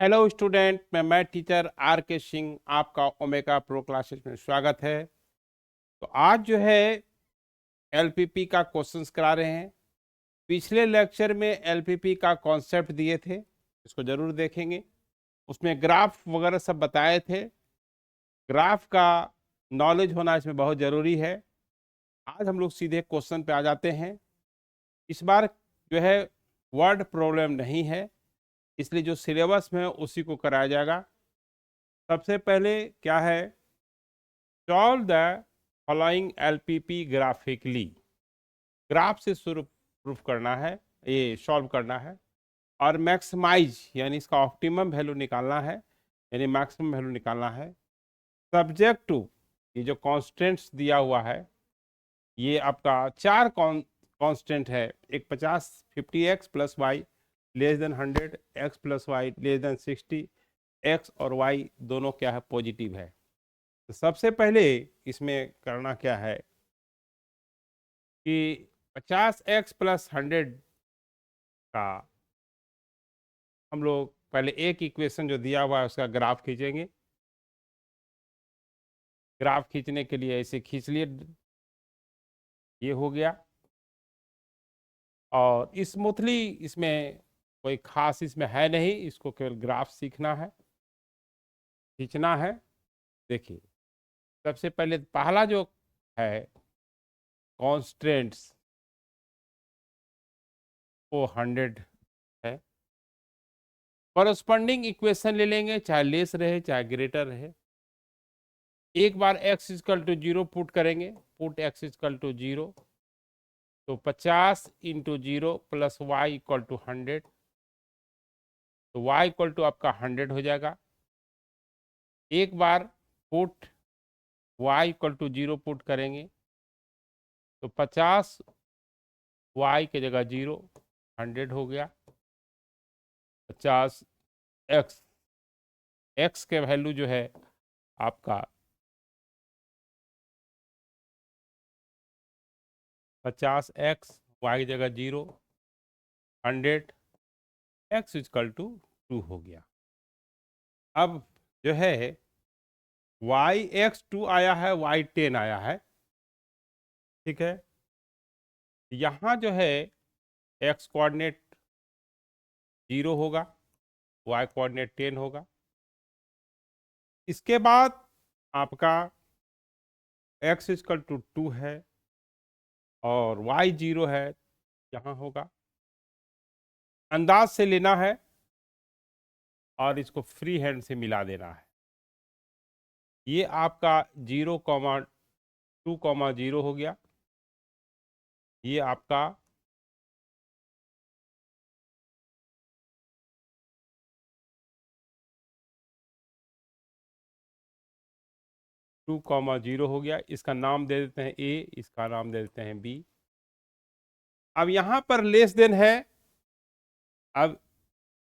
Hello student, मैं teacher are के सिंह आपका ओमेगा प्रो क्लासेस में स्वागत है। तो आज जो है एलपीपी का क्वेश्चंस करा रहे हैं। पिछले लेक्चर में एलपीपी का कॉन्सेप्ट दिए थे, इसको जरूर देखेंगे। उसमें ग्राफ वगैरह सब बताए थे। ग्राफ का नॉलेज होना इसमें बहुत ज़रूरी है। आज हम लोग सीधे क्वेश्चन पे आ जाते हैं। इस बार जो है वर्ड प्रॉब्लम नहीं है, इसलिए जो सिलेबस में है उसी को कराया जाएगा। सबसे पहले क्या है, solve the following LPP graphically. Graph से शुरू प्रूफ करना है, ये सॉल्व करना है। और मैक्सिमाइज यानी इसका ऑप्टिमम वैल्यू निकालना है, यानी मैक्सिमम वैल्यू निकालना है। सब्जेक्ट टू ये जो कॉन्स्टेंट्स दिया हुआ है, ये आपका चार कॉन्स्टेंट है। एक 50 50 x plus y less than 100 x plus y less than 60, x और वाई दोनों क्या है, पॉजिटिव है। तो सबसे पहले इसमें करना क्या है कि 50 एक्स प्लस 100 का हम लोग पहले एक इक्वेशन जो दिया हुआ है उसका ग्राफ खींचेंगे। ग्राफ खींचने के लिए ऐसे खींच लिए, ये हो गया। और स्मूथली इसमें कोई खास इसमें है नहीं, इसको केवल ग्राफ सीखना है, खींचना है। देखिए, सबसे पहले पहला जो है कॉन्स्टेंट्स वो 100 है। कॉरस्पॉन्डिंग इक्वेशन ले लेंगे, चाहे लेस रहे चाहे ग्रेटर रहे। एक बार x इजकल टू 0 पुट करेंगे, पुट x इजकल टू 0, तो 50 × 0 प्लस वाई इक्वल टू 100, तो y इक्वल टू आपका 100 हो जाएगा। एक बार put y equal to 0 put करेंगे तो 50 y के जगह 0 100 हो गया। 50 x के वैल्यू जो है आपका 50 x, y की जगह 0 100, x इजकल टू 2 हो गया। अब जो है y(x2) आया है, y10 आया है, ठीक है। यहाँ जो है x कोऑर्डिनेट 0 होगा, y कोऑर्डिनेट 10 होगा। इसके बाद आपका x इजकल टू 2 है और y 0 है, यहाँ होगा। अंदाज से लेना है और इसको फ्री हैंड से मिला देना है। ये आपका 0,2,0 हो गया। ये आपका 2,0 हो गया। इसका नाम दे देते हैं a, इसका नाम दे देते हैं b। अब यहां पर लेस देन है। अब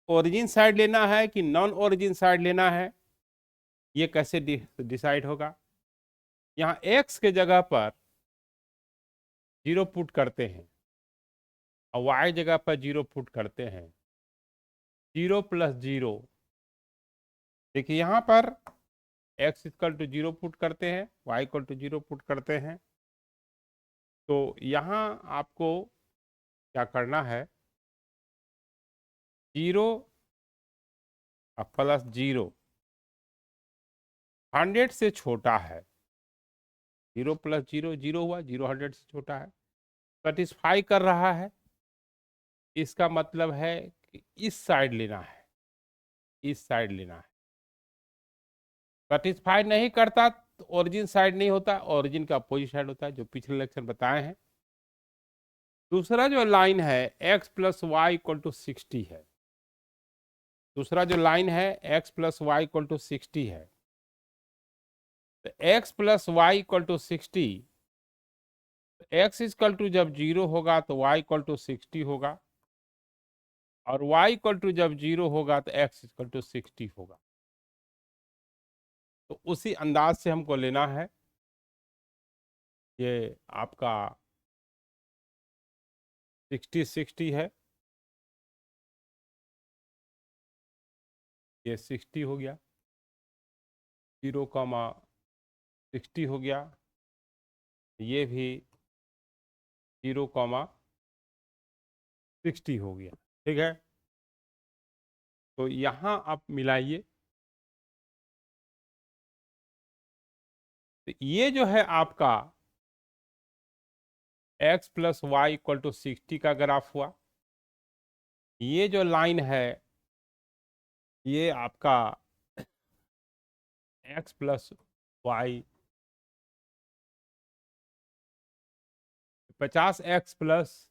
ओरिजिन साइड लेना है कि नॉन ओरिजिन साइड लेना है, ये कैसे डिसाइड होगा। यहाँ x के जगह पर 0 पुट करते हैं और y जगह पर 0 पुट करते हैं। 0 प्लस 0, देखिए यहाँ पर x इक्वल टू 0 पुट करते हैं, y इक्वल टू 0 पुट करते हैं। तो यहाँ आपको क्या करना है, 0 प्लस 0 100 से छोटा है। 0 प्लस 0 0 हुआ, 0 100 से छोटा है, सेटिस्फाई कर रहा है। इसका मतलब है कि इस साइड लेना है, इस साइड लेना है। सेटिस्फाई नहीं करता तो ओरिजिन साइड नहीं होता, ओरिजिन का अपोजिट साइड होता है, जो पिछले लेक्चर बताए हैं। दूसरा जो लाइन है x plus y equal to 60 है। दूसरा जो लाइन है x plus y equal to 60 है। तो x plus y equal to 60, x equal to जब 0 होगा तो y इक्वल टू 60 होगा, और y इक्वल टू जब 0 होगा तो x इक्वल टू 60 होगा। तो उसी अंदाज से हमको लेना है। ये आपका 60 60 है, ये 60 हो गया, 0,60 हो गया, ये भी 0,60 हो गया। ठीक है, तो यहां आप मिलाइए। तो ये जो है आपका x plus y equal to 60 का ग्राफ हुआ। ये जो लाइन है ये आपका x plus y 50x plus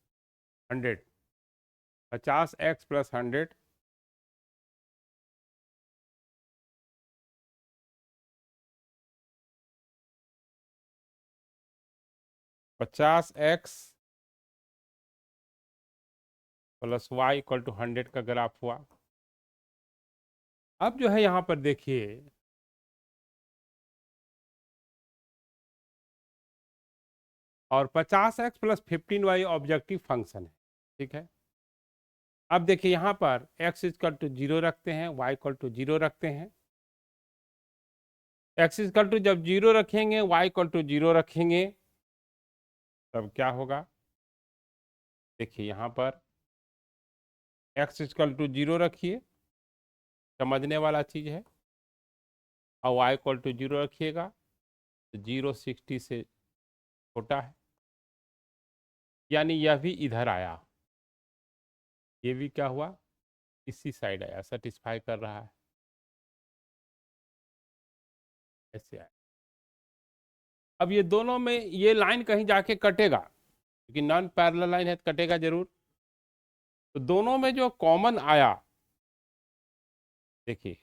100, 50x plus 100 50x plus y equal to 100 का ग्राफ हुआ। अब जो है यहाँ पर देखिए, और 50x plus 15y objective function है। ठीक है, अब देखिए यहाँ पर x इक्वल टू 0 रखते हैं, y इक्वल टू 0 रखते हैं। x इक्वल टू जब 0 रखेंगे, y इक्वल टू 0 रखेंगे, तब क्या होगा? देखिए यहाँ पर x इक्वल टू 0 रखिए, समझने वाला चीज है, और y इक्वल टू 0 रखिएगा तो 0 60 से छोटा है, यानी यह भी इधर आया, ये भी क्या हुआ, इसी साइड आया, सेटिस्फाई कर रहा है, ऐसे आया। अब ये दोनों में ये लाइन कहीं जाके कटेगा, क्योंकि नॉन पैरेलल लाइन है तो कटेगा जरूर। तो दोनों में जो कॉमन आया, देखिए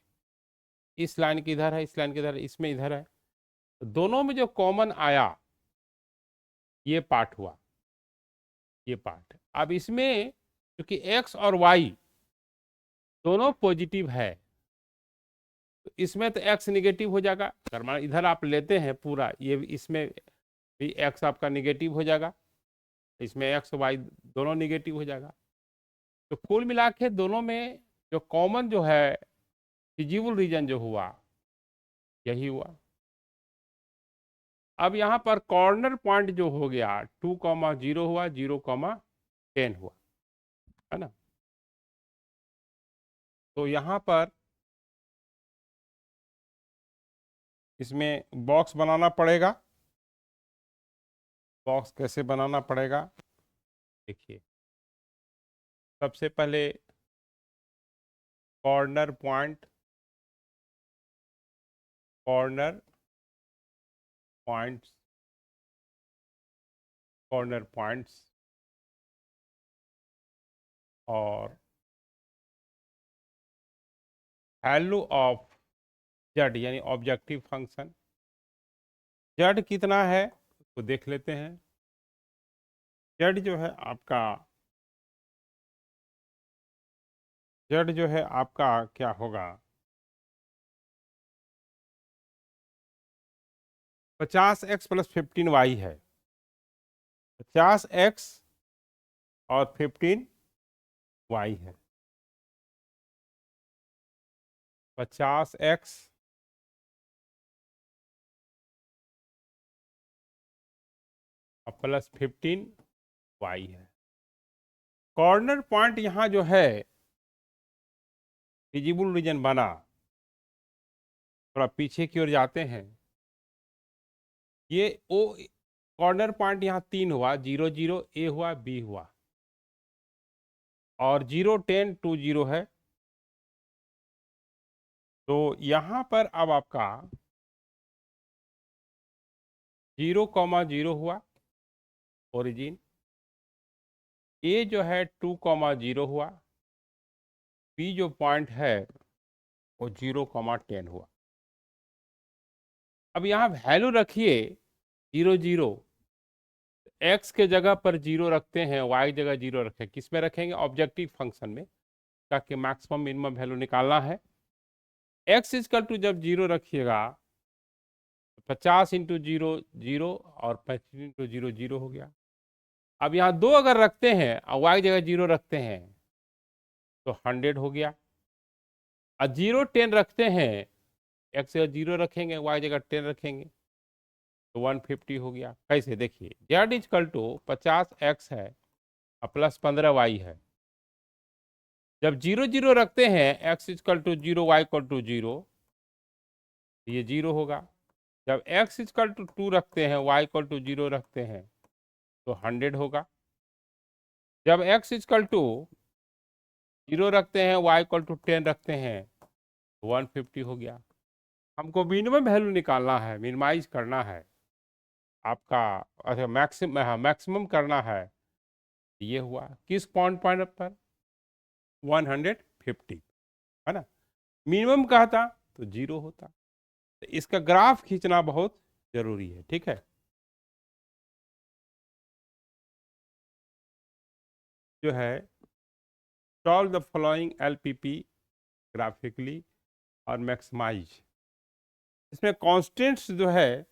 इस लाइन की इधर है, इस लाइन की इधर है, इसमें इधर है, तो दोनों में जो कॉमन आया ये पार्ट हुआ, ये पार्ट। अब इसमें क्योंकि x और y दोनों पॉजिटिव है, तो इसमें तो x निगेटिव हो जाएगा, मान इधर आप लेते हैं पूरा, ये इसमें भी x आपका निगेटिव हो जाएगा, इसमें x y दोनों निगेटिव हो जाएगा। तो कुल मिला के दोनों में जो कॉमन जो है फिजिबल रीजन जो हुआ, यही हुआ। अब यहाँ पर कॉर्नर पॉइंट जो हो गया 2,0 हुआ, 0,10 हुआ, है ना। तो यहाँ पर इसमें बॉक्स बनाना पड़ेगा। बॉक्स कैसे बनाना पड़ेगा? देखिए, सबसे पहले corner point, corner points, corner points और वैल्यू ऑफ जेड यानी ऑब्जेक्टिव फंक्शन। जेड कितना है तो देख लेते हैं। जेड जो है आपका, जेड जो है आपका क्या होगा, 50x प्लस 15y है, 50x और 15y है, 50x और प्लस 15y है। कॉर्नर पॉइंट यहाँ जो है फिजिबल रीजन बना, थोड़ा पीछे की ओर जाते हैं, ये ओ कॉर्नर पॉइंट यहाँ 3 हुआ, 0 0 ए हुआ, बी हुआ, और 0 10 2 0 है। तो यहाँ पर अब आपका 0,0 हुआ ओरिजिन, ए जो है 2,0 हुआ, बी जो पॉइंट है वो 0,10 हुआ। अब यहाँ वैल्यू रखिए 0 0, एक्स के जगह पर 0 रखते हैं, वाई जगह 0 रखें, किस में रखेंगे? ऑब्जेक्टिव फंक्शन में, ताकि मैक्सिमम मिनिमम वैल्यू निकालना है। एक्स इजकल टू जब 0 रखिएगा, 50 इंटू 0 0 और 25 इंटू 0 0 हो गया। अब यहाँ 2 अगर रखते हैं और वाई जगह 0 रखते हैं तो 100 हो गया। और 0 10 रखते हैं, x जगह 0 रखेंगे, y जगह 10 रखेंगे, तो 150 हो गया। कैसे देखिए, z इजकल टू 50x है और प्लस 15y है। जब 0 0 रखते हैं, x equal to 0, y equal to 0, ये 0 होगा। जब x इजकल टू 2 रखते हैं, y इक्वल टू 0 रखते हैं, तो 100 होगा। जब x इजकल टू 0 रखते हैं, y इक्वल टू 10 रखते हैं, तो 150 हो गया। हमको मिनिमम वैल्यू निकालना है, मिनिमाइज करना है आपका, अच्छा मैक्सिमम करना है। ये हुआ किस पॉइंट पॉइंट पर? 150, है ना। मिनिमम कहता तो 0 होता। तो इसका ग्राफ खींचना बहुत जरूरी है, ठीक है। जो है solve the following LPP graphically और मैक्सिमाइज। इसमें कॉन्स्टेंट्स जो है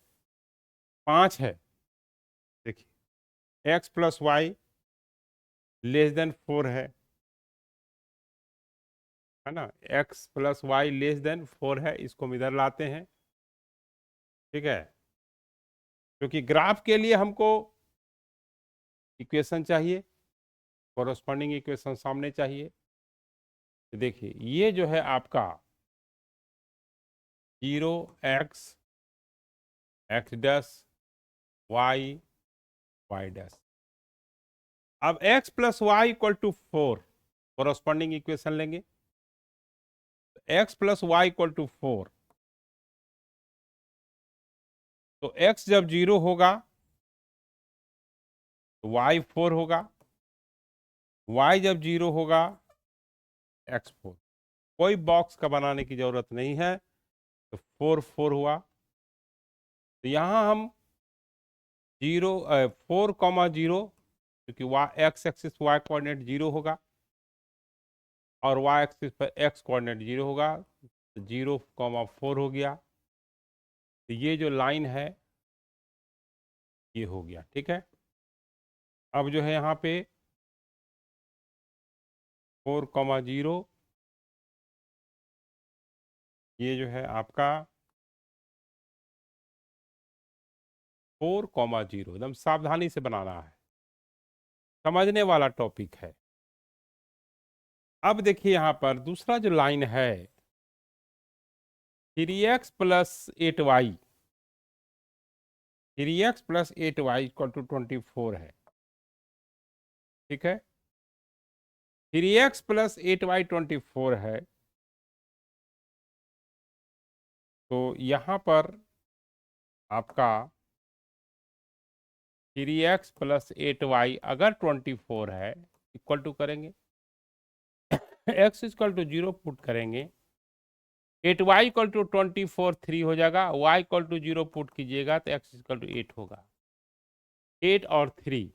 5 है। देखिए x plus y less than 4 है ना, x plus y less than 4 है, इसको हम इधर लाते हैं, ठीक है। क्योंकि ग्राफ के लिए हमको इक्वेशन चाहिए, कोरोस्पोंडिंग इक्वेशन सामने चाहिए। तो देखिए ये जो है आपका 0x x dash y y dash. अब x plus y equal to 4, corresponding equation लेंगे, x plus y equal to 4, तो x जब 0 होगा तो y 4 होगा, y जब 0 होगा x 4। कोई बॉक्स का बनाने की जरूरत नहीं है, तो 4 4 हुआ। तो यहाँ हम 4,0, क्योंकि x एक्सिस y कोऑर्डिनेट 0 होगा और y एक्सिस पर x कोऑर्डिनेट 0 होगा, तो 0,4 हो गया। तो ये जो लाइन है ये हो गया, ठीक है। अब जो है यहाँ पे 4,0, ये जो है आपका 4,0, एकदम सावधानी से बनाना है, समझने वाला टॉपिक है। अब देखिए यहाँ पर दूसरा जो लाइन है 3x plus 8y, 3x plus 8y equal to 24 है, ठीक है। 3x प्लस 8y 24 है। तो यहाँ पर आपका 3x प्लस 8y अगर 24 है, इक्वल टू करेंगे x इक्वल टू 0 पुट करेंगे, 8y इक्वल टू 24 3 हो जाएगा, y इक्वल टू 0 पुट कीजिएगा तो x इक्वल टू 8 होगा। 8 और 3,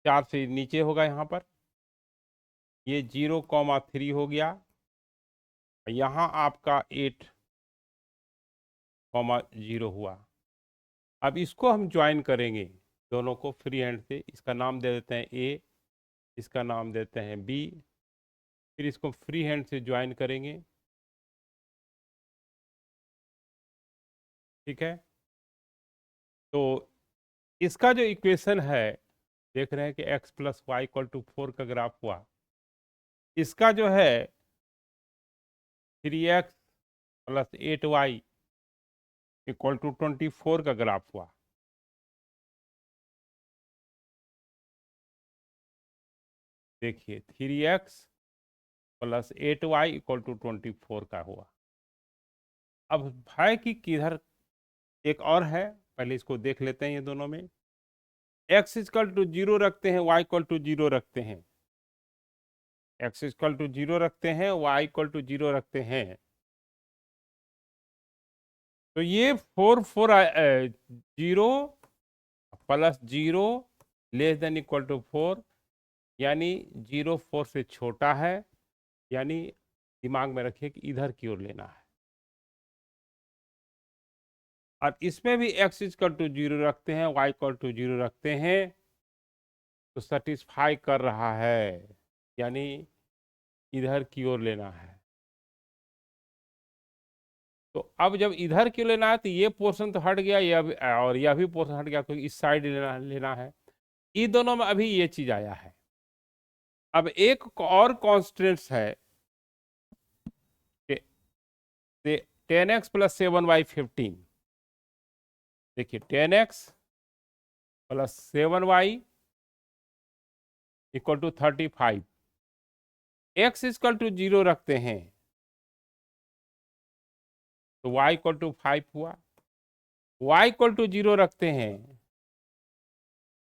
4 से नीचे होगा यहाँ पर, ये 0,3 हो गया। यहाँ आपका 8,0 हुआ। अब इसको हम ज्वाइन करेंगे, दोनों को फ्री हैंड से। इसका नाम दे देते हैं A, इसका नाम देते हैं B, फिर इसको फ्री हैंड से ज्वाइन करेंगे, ठीक है। तो इसका जो इक्वेशन है, देख रहे हैं कि x plus y equal to 4 का ग्राफ हुआ। इसका जो है 3x plus 8y equal to 24 का ग्राफ हुआ। देखिए 3x plus 8y equal to 24 का हुआ। अब है कि किधर एक और है, पहले इसको देख लेते हैं। ये दोनों में x इक्वल टू 0 रखते हैं, y इक्वल टू 0 रखते हैं, x इक्वल टू 0 रखते हैं, y इक्वल टू 0 रखते हैं। तो ये 4 4 0 plus 0 less than equal to 4, यानी 0 4 से छोटा है, यानी दिमाग में रखिए कि इधर की ओर लेना है। और इसमें भी x इक्वल टू 0 रखते हैं, y इक्वल टू 0 रखते हैं, तो सेटिस्फाई कर रहा है, यानी इधर की ओर लेना है। तो अब जब इधर की ओर लेना है तो ये पोर्शन तो हट गया, और यह भी पोर्शन हट गया, क्योंकि इस साइड लेना है। इन दोनों में अभी ये चीज आया है। अब एक और कॉन्स्टेंट्स है, 10x प्लस 7y15। देखिए 10x plus 7y equal to 35। x equal to 0 रखते हैं तो y इक्वल टू 5 हुआ। y इक्वल टू 0 रखते हैं,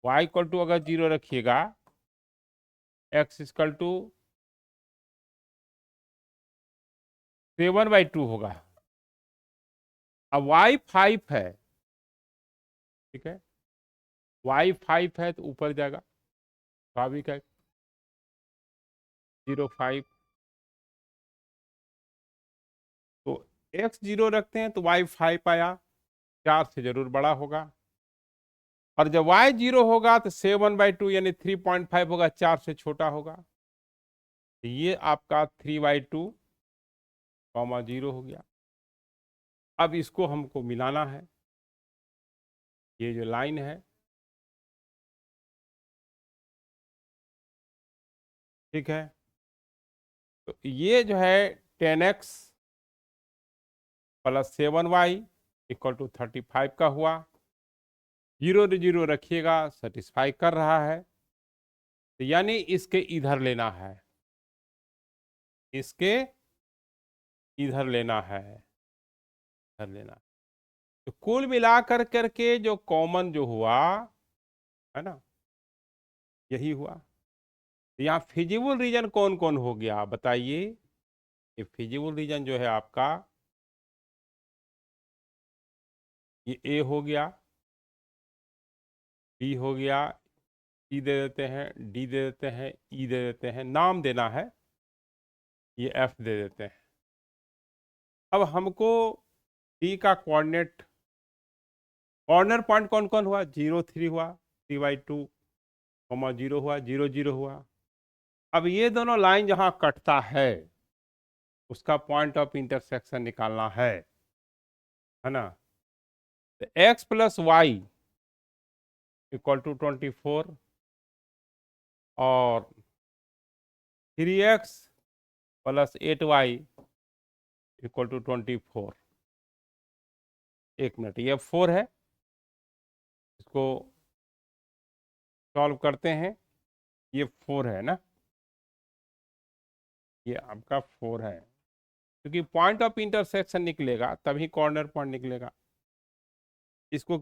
y इक्वल टू अगर 0 रखिएगा, x इक्वल टू 7/2 होगा। अब y 5 है, ठीक है, y 5 है तो ऊपर जाएगा, स्वाभाविक है, 0.5। तो x 0 रखते हैं तो y 5 आया, 4 से जरूर बड़ा होगा। और जब y 0 होगा तो 7/2 यानी 3.5 होगा, 4 से छोटा होगा। तो ये आपका 3/2 कॉमा 0 हो गया। अब इसको हमको मिलाना है, ये जो लाइन है, ठीक है। तो ये जो है 10x plus 7y equal to 35 का हुआ। 0 0 रखिएगा, सेटिस्फाई कर रहा है। तो यानी इसके इधर लेना है, इसके इधर लेना है, इधर लेना है। तो कुल मिलाकर करके जो कॉमन जो हुआ है ना, यही हुआ। तो यहाँ फिजिबल रीजन कौन कौन हो गया बताइए। ये फिजिबल रीजन जो है आपका, ये ए हो गया, बी हो गया, सी दे देते हैं, डी दे देते हैं, ई दे देते हैं, नाम देना है, ये एफ दे देते हैं। अब हमको डी का कोऑर्डिनेट, कॉर्नर पॉइंट कौन कौन हुआ, 0 3 हुआ, 3/2 0 हुआ, 0 0 हुआ। अब ये दोनों लाइन जहां कटता है उसका पॉइंट ऑफ इंटरसेक्शन निकालना है ना। तो x plus y equal to 24 और 3x plus 8y equal to 24। एक मिनट, ये 4 है, इसको सॉल्व करते हैं। ये 4 है ना, ये आपका 4 है, क्योंकि पॉइंट ऑफ इंटरसेक्शन निकलेगा तभी कॉर्नर पॉइंट निकलेगा। इसको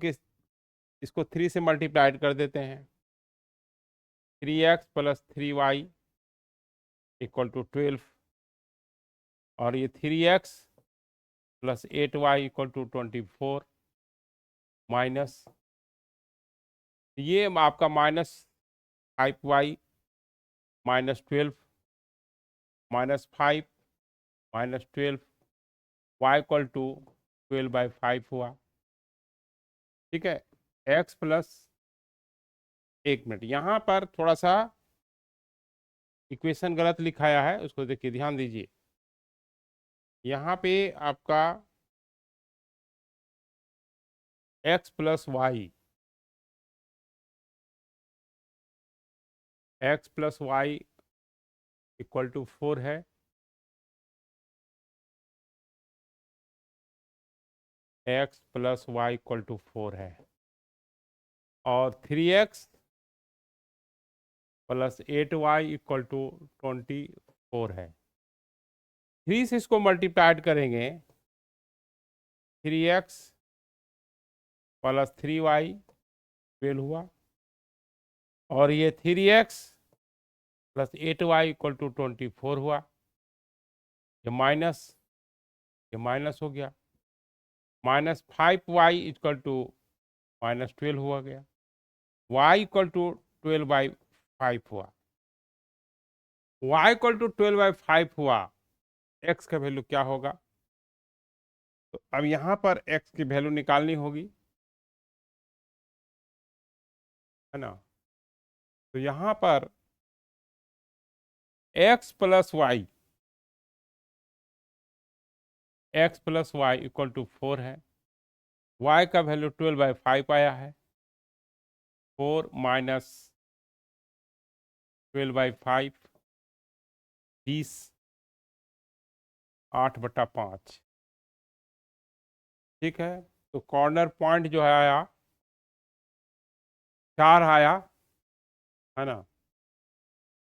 3 से मल्टीप्लाइड कर देते हैं। 3x plus 3y equal to 12 और ये 3x plus 8y equal to 24 minus, ये आपका -5y -12 -5 -12 y इक्वल टू 12/5 हुआ, ठीक है। x प्लस, एक मिनट, यहाँ पर थोड़ा सा इक्वेशन गलत लिखाया है, उसको देखिए, ध्यान दीजिए। यहाँ पे आपका x plus y, x plus y equal to 4 है, x plus y equal to 4 है, और 3x plus 8y equal to 24 है। 3 से इसको मल्टीप्लाइड करेंगे, 3x प्लस 3y 12 हुआ, और ये 3x plus 8y equal to 24 हुआ। ये माइनस हो गया, -5y इक्वल टू -12 हुआ गया, y इक्वल टू 12/5 हुआ। y इक्वल टू 12/5 हुआ, x का वैल्यू क्या होगा। तो अब यहाँ पर x की वैल्यू निकालनी होगी, है ना। तो यहाँ पर x plus y x plus y equal to 4 है। y का वैल्यू 12/5 आया है। 4 माइनस 12/5 20 8/5। ठीक है, तो कॉर्नर पॉइंट जो है आया 4 आया, है ना।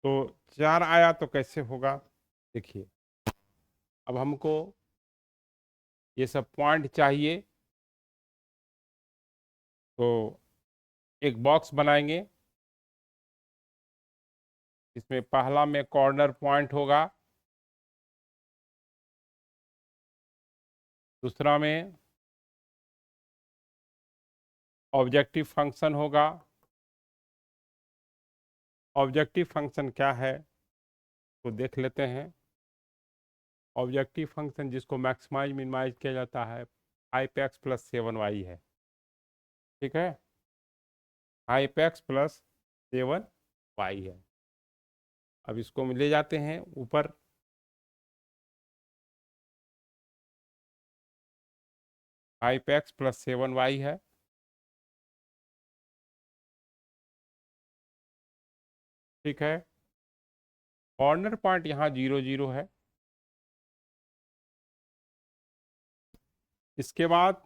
तो 4 आया तो कैसे होगा, देखिए। अब हमको ये सब पॉइंट चाहिए, तो एक बॉक्स बनाएंगे। इसमें पहला में कॉर्नर पॉइंट होगा, दूसरा में ऑब्जेक्टिव फंक्शन होगा। ऑब्जेक्टिव फंक्शन क्या है तो देख लेते हैं। ऑब्जेक्टिव फंक्शन जिसको मैक्सिमाइज मिनिमाइज किया जाता है 5x प्लस 7y है। ठीक है, 5x प्लस 7y है। अब इसको हम ले जाते हैं ऊपर। फाइव एक्स प्लस 7y है। ठीक है, कॉर्नर पॉइंट यहाँ 0 0 है। इसके बाद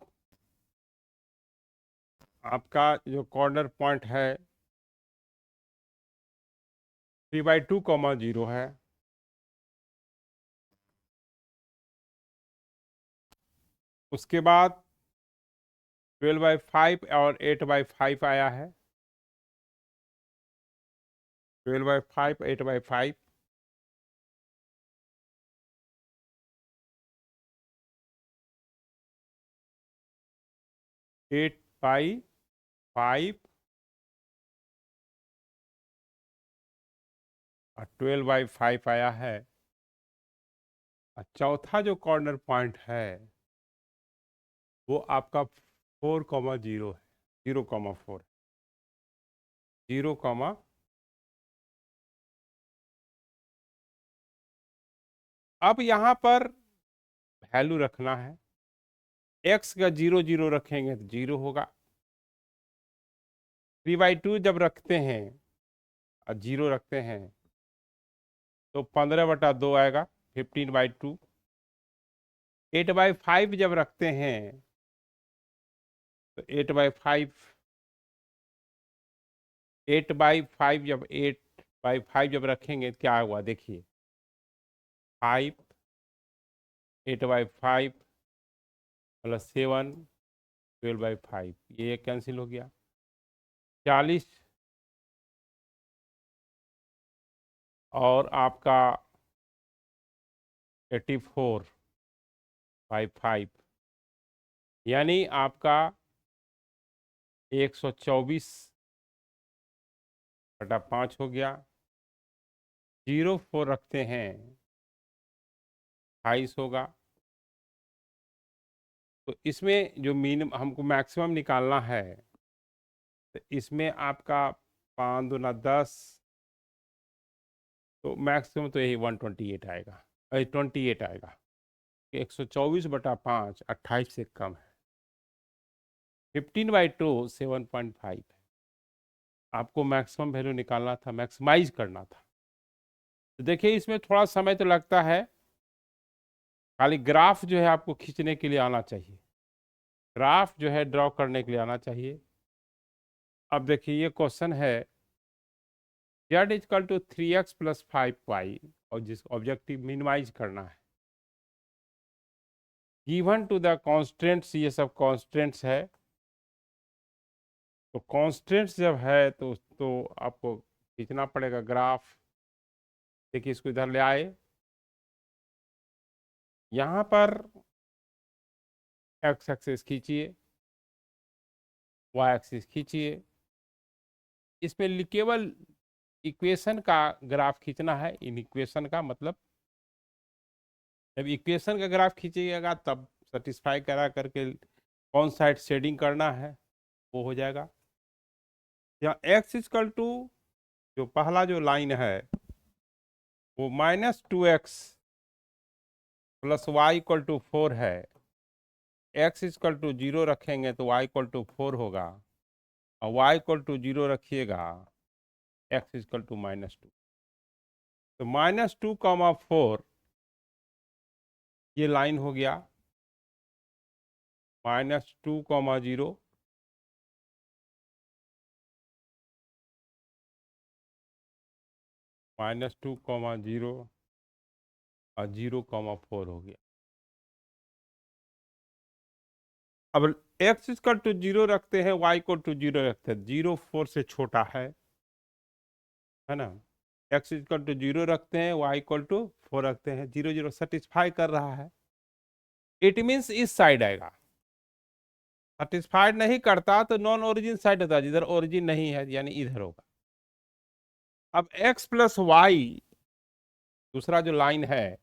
आपका जो कॉर्नर पॉइंट है 3/2, 0 है। उसके बाद 12/5 और 8/5 आया है। 12/5 8/5। 8/5 और 12/5 आया है। और चौथा जो कॉर्नर पॉइंट है वो आपका 4,0 है। 0,4 0, अब यहाँ पर वैल्यू रखना है। x का 0 0 रखेंगे तो 0 होगा। 3/2 जब रखते हैं और 0 रखते हैं तो 15/2 आएगा, 15/2। 8/5 जब रखते हैं तो 8/5 8/5 जब 8/5 जब रखेंगे क्या हुआ देखिए। 5 8/5 प्लस 7 12/5, ये कैंसिल हो गया। 40 और आपका 84/5, यानी आपका 124/5 हो गया। 0 4 रखते हैं 28 होगा। तो इसमें जो मिनिमम हमको मैक्सिमम निकालना है तो इसमें आपका 5 दूना 10, तो मैक्सिमम तो यही 128 आएगा, 28 आएगा। 124/5 28 से कम है। 15/2 7.5 है। आपको मैक्सिमम वैल्यू निकालना था, मैक्सिमाइज करना था। तो देखिए इसमें थोड़ा समय तो लगता है, खाली ग्राफ जो है आपको खींचने के लिए आना चाहिए, ग्राफ जो है ड्रॉ करने के लिए आना चाहिए। अब देखिए ये क्वेश्चन है z equal to 3x plus 5y, और जिस ऑब्जेक्टिव मिनिमाइज करना है। गिवन टू द कॉन्स्टेंट्स, ये सब कॉन्स्टेंट्स है। तो कॉन्स्टेंट्स जब है तो आपको खींचना पड़ेगा ग्राफ। देखिए इसको इधर ले आए, यहाँ पर x एक्सिस खींचिए, y एक्सिस खींचिए। इसमें केवल इक्वेशन का ग्राफ खींचना है। इन इक्वेशन का मतलब जब इक्वेशन का ग्राफ खींचिएगा तब सेटिस्फाई करा करके कौन साइड शेडिंग करना है वो हो जाएगा। यहाँ x इक्वल टू जो पहला जो लाइन है वो -2x plus y equal to 4 है, एक्स इक्वल टू 0 रखेंगे तो वाई इक्वल टू 4 होगा, और वाई इक्वल टू 0 रखिएगा, एक्स इक्वल टू -2। तो -2, 4 ये लाइन हो गया, -2, 0, -2, 0 और 0, 4 हो गया। अब एक्स इक्वल टू 0 रखते हैं, वाई इक्वल टू 0 रखते हैं, 0 4 से छोटा है ना। एक्स इक्वल टू 0 रखते हैं, वाई इक्वल टू 4 रखते हैं, 0 0 सेटिस्फाई कर रहा है, इट मीन्स इस साइड आएगा। सेटिस्फाइड नहीं करता तो नॉन ओरिजिन साइड होता है, जिधर ओरिजिन नहीं है यानी इधर होगा। अब x प्लस वाई, दूसरा जो लाइन है,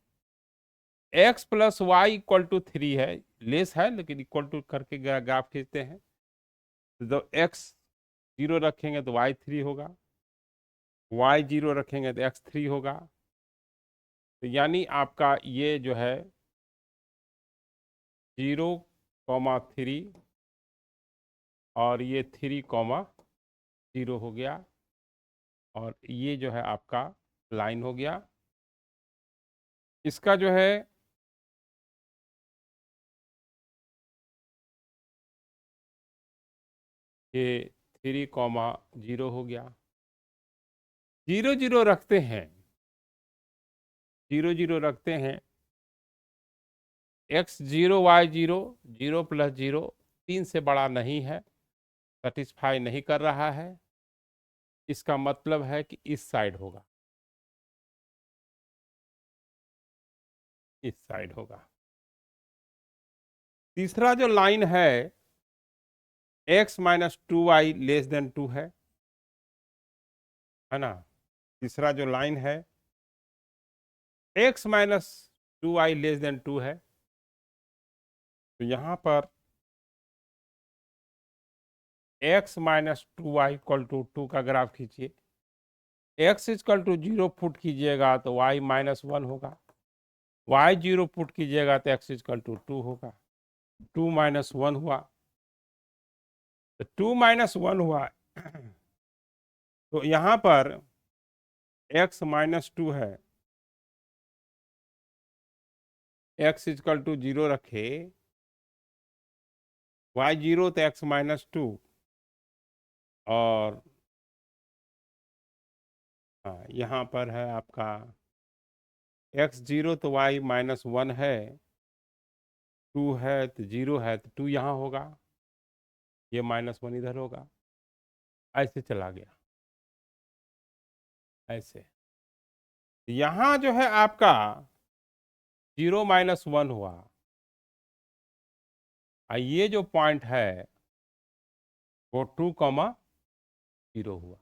x plus y equal to 3 है, लेस है लेकिन इक्वल टू करके ग्राफ खींचते हैं, तो x 0 रखेंगे तो y 3 होगा, y 0 रखेंगे तो x 3 होगा। तो यानी आपका ये जो है 0, 3 और ये 3, 0 हो गया, और ये जो है आपका लाइन हो गया। इसका जो है ये 3, 0 हो गया, 0 0 रखते हैं, 0 0 रखते हैं, x 0 y 0, 0 प्लस 0 3 से बड़ा नहीं है, सेटिस्फाई नहीं कर रहा है, इसका मतलब है कि इस साइड होगा, इस साइड होगा। तीसरा जो लाइन है, x minus 2y less than 2 है ना। तीसरा जो लाइन है, x minus 2y less than 2 है, तो यहां पर x minus 2y equal to 2 का ग्राफ खींचिए, x इक्वल टू 0 पुट कीजिएगा तो y -1 होगा, y 0 पुट कीजिएगा तो x इक्वल टू 2 होगा, 2 -1 हुआ, तो 2 -1 हुआ, तो यहां पर x -2 है, x इक्वल टू 0 रखे, y 0 तो x -2, और हाँ यहाँ पर है आपका x 0 तो y -1 है, 2 है तो 0 है तो 2 यहाँ होगा, ये -1 इधर होगा, ऐसे चला गया, ऐसे। यहाँ जो है आपका 0 -1 हुआ, ये जो पॉइंट है वो 2, 0 हुआ।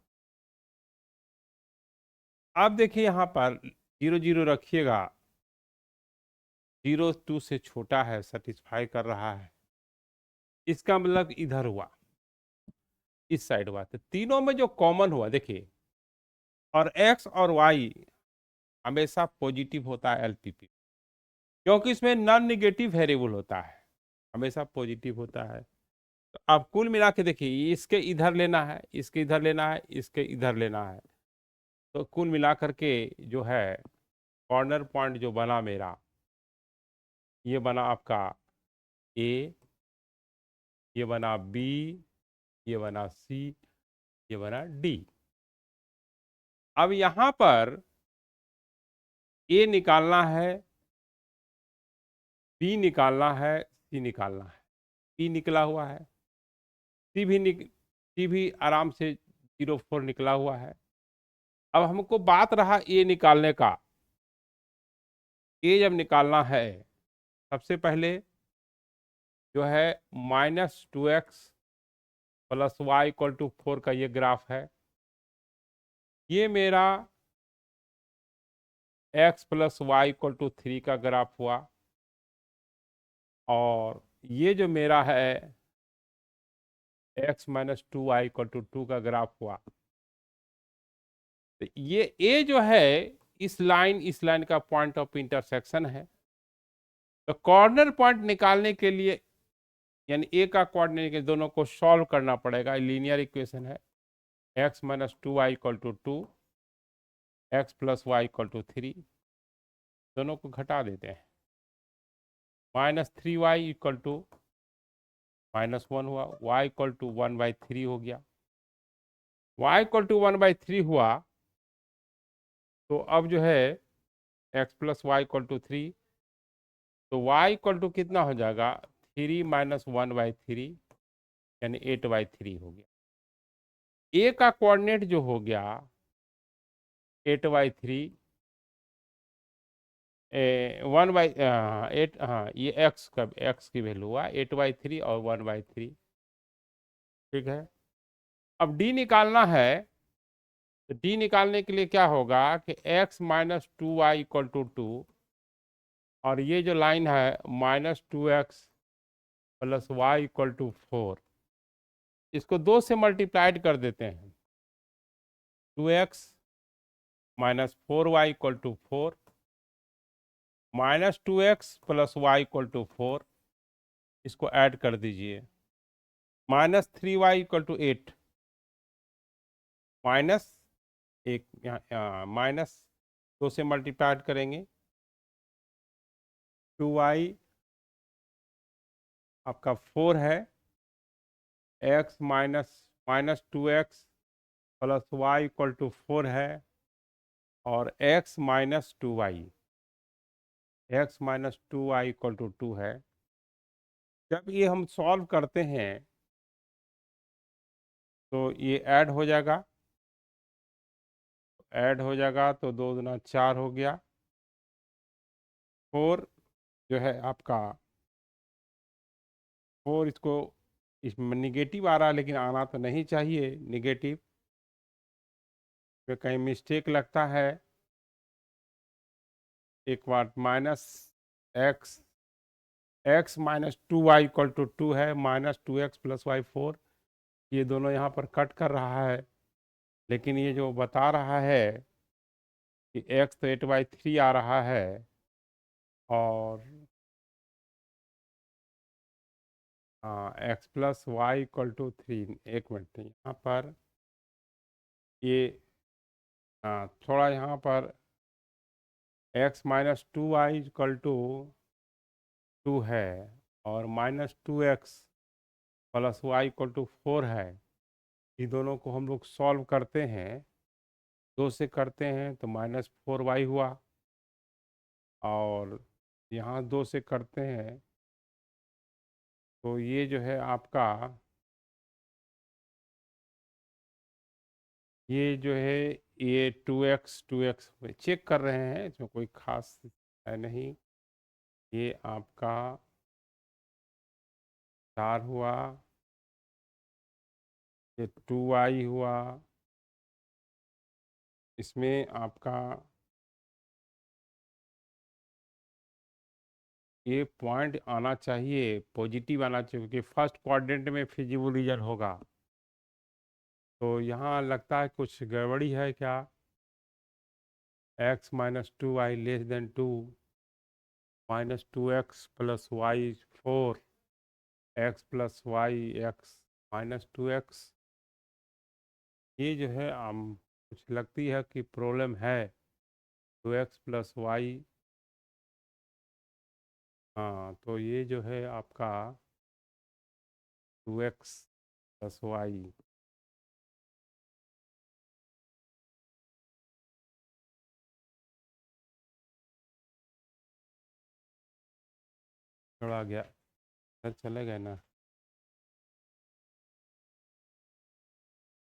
अब देखिए यहाँ पर 0 0 रखिएगा, 0 2 से छोटा है, सेटिस्फाई कर रहा है, इसका मतलब इधर हुआ, इस साइड हुआ, तो तीनों में जो कॉमन हुआ देखिए, और x और y हमेशा पॉजिटिव होता है एलपीपी, क्योंकि इसमें नॉन निगेटिव वेरिएबल होता है, हमेशा पॉजिटिव होता है। तो आप कुल मिला के देखिए, इसके इधर लेना है, इसके इधर लेना है, इसके इधर लेना है, तो कुल मिला करके जो है कॉर्नर पॉइंट जो बना मेरा, ये बना आपका ए, ये बना बी, ये बना सी, ये बना डी। अब यहां पर ए निकालना है, बी निकालना है, सी निकालना है, पी निकला हुआ है, सी भी आराम से 0 4 निकला हुआ है। अब हमको बात रहा ए निकालने का, ए जब निकालना है, सबसे पहले जो है -2x plus y equal to 4 का ये ग्राफ है, ये मेरा x plus y equal to 3 का ग्राफ हुआ, और ये जो मेरा है x -2y इक्वल टू 2 का ग्राफ हुआ। तो ये a जो है इस लाइन का पॉइंट ऑफ इंटरसेक्शन है, तो कॉर्नर पॉइंट निकालने के लिए, यानी ए का कोऑर्डिनेट के दोनों को सॉल्व करना पड़ेगा। लीनियर इक्वेशन है x minus 2y equal to 2, x plus y equal to 3, दोनों को घटा देते हैं। माइनस 3y इक्वल टू -1 हुआ, y इक्वल टू 1/3 हो गया। y इक्वल टू 1/3 हुआ तो अब जो है x plus y equal to 3, तो y इक्वल टू कितना हो जाएगा, 3 माइनस 1/3 यानी 8/3 हो गया। a का कोऑर्डिनेट जो हो गया 8/3, 1/8, हाँ ये x की वैल्यू हुआ 8/3 और 1/3। ठीक है, अब d निकालना है। तो d निकालने के लिए क्या होगा कि x minus 2y equal to 2, और ये जो लाइन है -2x plus y equal to 4, इसको 2 से मल्टीप्लाइड कर देते हैं। 2x minus 4y equal to 4, -2x plus y equal to 4, इसको ऐड कर दीजिए। -3y इक्वल टू 8, माइनस एक यहाँ माइनस 2 से मल्टीप्लाइड करेंगे। 2y आपका 4 है, x minus 2x plus y equal to 4 है, और x minus 2y, x minus 2y equal to 2 है। जब ये हम सॉल्व करते हैं तो ये ऐड हो जाएगा, तो 2 दूना 4 हो गया। 4 जो है आपका 4, इसको इसमें निगेटिव आ रहा है लेकिन आना तो नहीं चाहिए निगेटिव, तो कहीं मिस्टेक लगता है। एक बार x minus 2y equal to 2 है, -2x प्लस वाई 4, ये दोनों यहाँ पर कट कर रहा है, लेकिन ये जो बता रहा है कि x तो 8/3 आ रहा है, और हाँ x plus y equal to 3। एक मिनट, यहाँ पर ये थोड़ा यहाँ पर x minus 2y equal to 2 है, और -2x plus y equal to 4 है। ये दोनों को हम लोग सॉल्व करते हैं, 2 से करते हैं तो -4y हुआ, और यहाँ 2 से करते हैं तो ये जो है आपका, ये जो है ये 2x चेक कर रहे हैं, इसमें कोई खास है नहीं। ये आपका 4 हुआ, ये 2y हुआ, इसमें आपका ये पॉइंट आना चाहिए, पॉजिटिव आना चाहिए, क्योंकि फर्स्ट क्वाड्रेंट में फिजिबल रीजन होगा। तो यहाँ लगता है कुछ गड़बड़ी है क्या। x minus 2y less than 2, -2x plus y 4, x plus y x -2x, ये जो है कुछ लगती है कि प्रॉब्लम है। 2x प्लस वाई, हाँ तो ये जो है आपका 2x प्लस वाई, थोड़ा गया, चले गए ना।